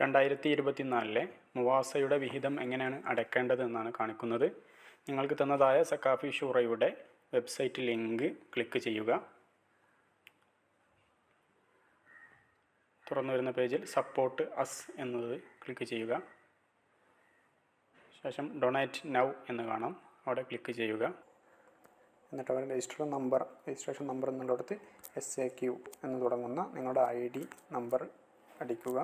2024 മുവാസയുടെ വിഹിതം എങ്ങനെയാണ് അടയ്ക്കേണ്ടത് എന്നാണ് കാണിക്കുന്നത്. നിങ്ങൾക്ക് തന്നതായ സക്കാഫി ഷൂറയുടെ വെബ്സൈറ്റ് ലിങ്ക് ക്ലിക്ക് ചെയ്യുക. തുറന്നു വരുന്ന പേജിൽ സപ്പോർട്ട് അസ് എന്നത് ക്ലിക്ക് ചെയ്യുക. ശേഷം ഡൊണേറ്റ് നൗ എന്ന് കാണാം, അവിടെ ക്ലിക്ക് ചെയ്യുക. എന്നിട്ട് അവർ രജിസ്ട്രേഷൻ നമ്പർ എന്നുള്ളിടത്ത് SAQ എന്ന് തുടങ്ങുന്ന നിങ്ങളുടെ ID നമ്പർ അടിക്കുക.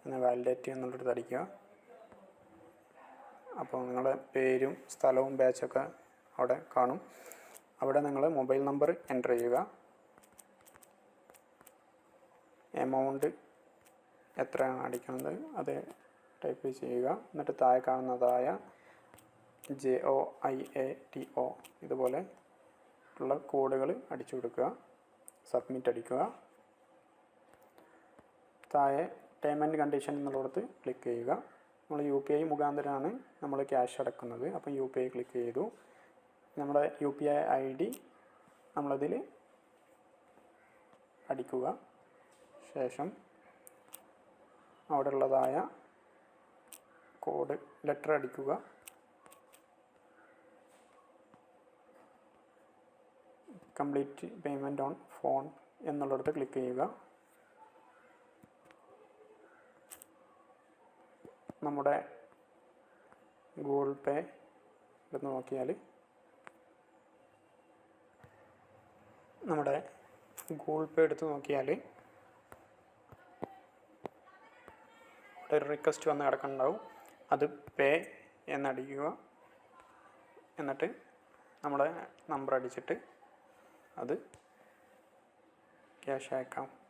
പിന്നെ വാലിഡേറ്റ് എന്നുള്ളിടത്ത് അടിക്കുക. അപ്പോൾ നിങ്ങളുടെ പേരും സ്ഥലവും ബാച്ചൊക്കെ അവിടെ കാണും. അവിടെ നിങ്ങൾ മൊബൈൽ നമ്പർ എൻ്റർ ചെയ്യുക. എമൗണ്ട് എത്രയാണ് അടിക്കുന്നത് അത് ടൈപ്പ് ചെയ്യുക. എന്നിട്ട് താഴെ കാണുന്നതായ JOIATO ഇതുപോലെ ഉള്ള കോഡുകൾ അടിച്ചു കൊടുക്കുക. സബ്മിറ്റ് അടിക്കുക. താഴെ പേയ്മെൻറ്റ് കണ്ടീഷൻ എന്നുള്ളിടത്ത് ക്ലിക്ക് ചെയ്യുക. നമ്മൾ UPI മുഖാന്തരമാണ് നമ്മൾ ക്യാഷ് അടക്കുന്നത്. അപ്പം UPI ക്ലിക്ക് ചെയ്തു. നമ്മുടെ UPI ID നമ്മളതിൽ അടിക്കുക. ശേഷം അവിടെ ഉള്ളതായ കോഡ് ലെറ്റർ അടിക്കുക. കംപ്ലീറ്റ് പേയ്മെൻറ്റ് ഓൺ ഫോൺ എന്നുള്ളിടത്ത് ക്ലിക്ക് ചെയ്യുക. നമ്മുടെ ഗൂഗിൾ പേ എടുത്ത് നോക്കിയാൽ ഒരു റിക്വസ്റ്റ് വന്ന് കിടക്കുന്നുണ്ടാവും. അത് പേ എന്നടിക്കുക. എന്നിട്ട് നമ്മുടെ നമ്പർ അടിച്ചിട്ട് അത് ക്യാഷ് അയക്കാം.